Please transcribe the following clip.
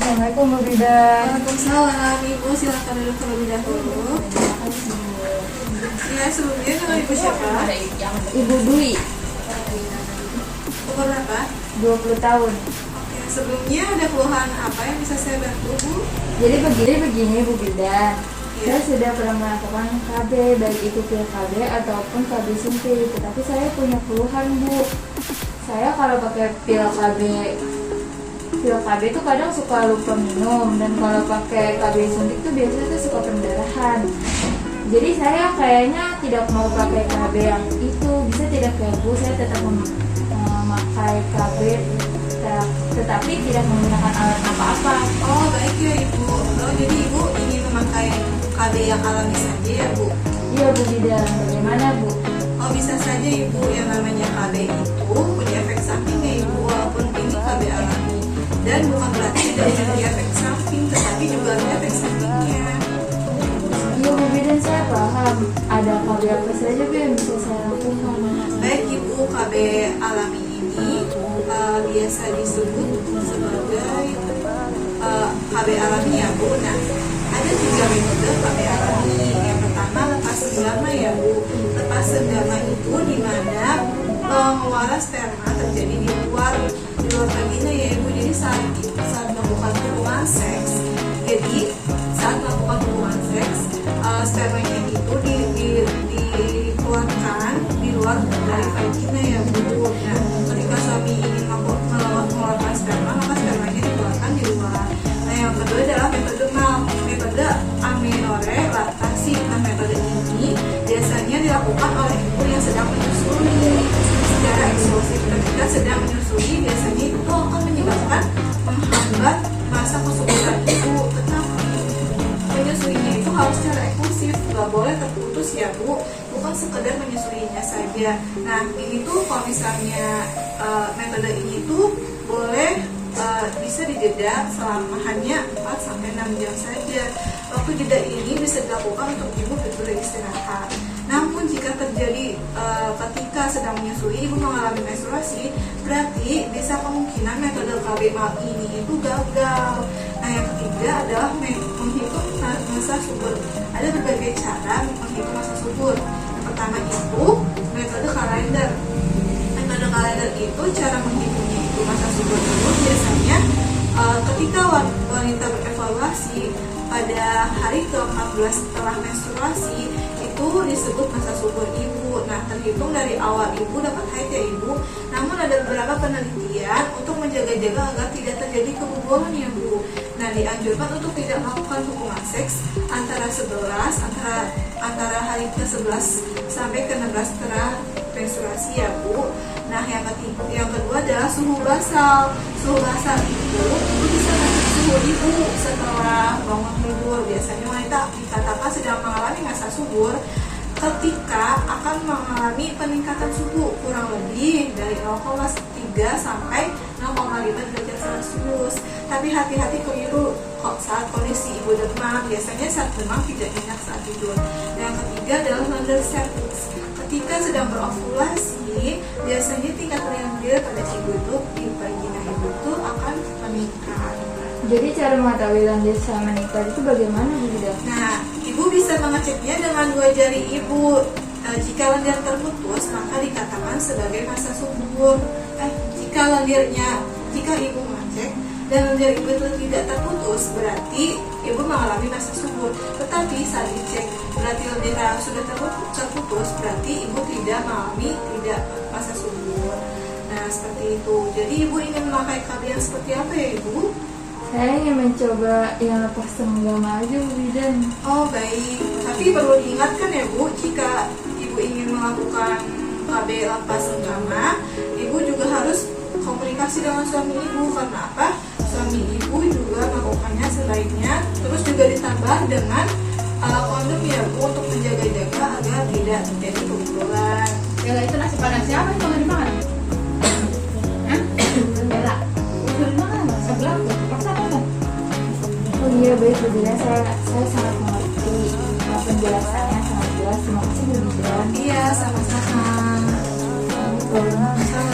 Assalamualaikum Bu Bidan. Waalaikumsalam. Ibu silakan duduk terlebih dahulu. Ya, sebelumnya dengan ibu siapa? Ibu Dwi, Umur berapa? 20 tahun. Oke, sebelumnya ada keluhan apa yang bisa saya bantu, Bu? Jadi begini Bu Bidan. Iya. Saya sudah pernah melakukan KB, baik itu pil KB ataupun KB suntik. Tetapi saya punya keluhan Bu. Saya kalau pakai pil KB itu kadang suka lupa minum, dan kalau pakai KB suntik itu biasanya tuh suka pendarahan. Jadi saya kayaknya tidak mau pakai KB yang itu. Bisa tidak ya Bu, saya tetap memakai KB tetapi tidak menggunakan alat apa-apa. Oh, baik ya Ibu. Oh, jadi Ibu ingin memakai KB yang alami saja ya, Bu? Iya Bu Bidan, bagaimana Bu? Oh, bisa saja Ibu, yang namanya KB itu punya efek samping ya Ibu, walaupun ini KB alami. Dan bukan berarti tidak memiliki efek samping, tetapi juga ada efek sampingnya. Iya Bu Bidan, saya paham. Ada KB apa saja Bu yang bisa saya lakukan? Baik Ibu, KB alami ini biasa disebut sebagai KB alami ya Bu. Nah, ada 3 metode KB alami. Yang pertama lepas senggama ya Bu. Lepas senggama itu dimana pengeluaran sperma terjadi di luar vagina ya Ibu. Jadi saat melakukan hubungan seks, spermanya itu dikeluarkan di luar dari vagina ya Bu. Nah, ketika suami ingin mengeluarkan sperma, maka spermanya dikeluarkan di luar. Nah, yang kedua adalah metode amenorre laktasi. Nah, metode ini biasanya dilakukan oleh ibu yang sedang menyusui secara eksklusif. Ketika sedang menyusui, biasanya itu akan menyebabkan menghambat masa kesuburan ibu. Tetapi menyusuinya itu harus secara eksklusif, nggak boleh terputus ya Bu, bukan sekedar menyusuinya saja. Nah, ini tuh kalau misalnya metode ini tuh boleh bisa dijeda selama hanya 4-6 jam saja. Waktu jeda ini bisa dilakukan untuk ibu beristirahat. Namun jika terjadi ketika sedang menyusui ibu mengalami menstruasi, berarti bisa kemungkinan metode KB ini itu gagal. Nah, yang ketiga adalah menghitung masa subur. Ada berbagai cara menghitung masa subur. Yang pertama itu metode kalender. Metode kalender itu cara menghitungnya itu masa subur itu biasanya ketika wanita berevaluasi pada hari ke-14 setelah menstruasi, itu disebut masa subur ibu. Nah, terhitung dari awal ibu dapat haid ya Ibu. Namun ada beberapa penelitian untuk menjaga-jaga agar tidak terjadi keguguran ya Bu. Nah, dianjurkan untuk tidak melakukan hubungan seks antara antara hari ke-11 sampai ke-16 setelah menstruasi ya Bu. Nah, yang kedua adalah suhu basal. Suhu basal itu bisa mengecek suhu ibu setelah bangun tidur. Biasanya wanita dikatakan sedang mengalami masa subur ketika akan mengalami peningkatan suhu kurang lebih dari 0,3 sampai 0,5 derajat Celcius. Tapi hati-hati keliru saat kondisi ibu demam. Biasanya saat demam tidak nyenyak saat tidur. Dan yang ketiga adalah lendir cervix. Ketika sedang berovulasi, biasanya tingkat lendir pada ibu itu di vagina ibu itu akan meningkat. Jadi cara mengetahui lendir saya meningkat itu bagaimana Bu Bidan? Nah, ibu bisa mengeceknya dengan 2 jari ibu. Jika lendir terputus, maka dikatakan sebagai masa subur. Jika ibu mengecek dan lendir ibu itu tidak terputus, berarti ibu mengalami masa subur. Tetapi saat dicek berarti lendir sudah terputus, berarti ibu tidak mengalami masa subur. Nah, seperti itu. Jadi ibu ingin memakai KB yang seperti apa ya Ibu? Saya ingin mencoba yang lepas senggama aja Bu Bidan. Oh, baik. Tapi perlu diingatkan ya Bu, jika ibu ingin melakukan KB lepas senggama, ibu juga harus komunikasi dengan suami ibu. Karena apa? Suami ibu juga melakukannya sebaiknya. Terus juga ditambah dengan kondom ya Bu, untuk menjaga-jaga agar tidak terjadi keguguran. Bella, itu nasi padang siapa yang mau dimakan? Hah? Bella, udah dimakan? Sebelah tuh, paksa apa? Oh iya baik Bu Bidan, saya sangat mengerti. Penjelasannya sangat jelas. Terima kasih Bu Bidan. Iya, sama-sama. Assalamualaikum.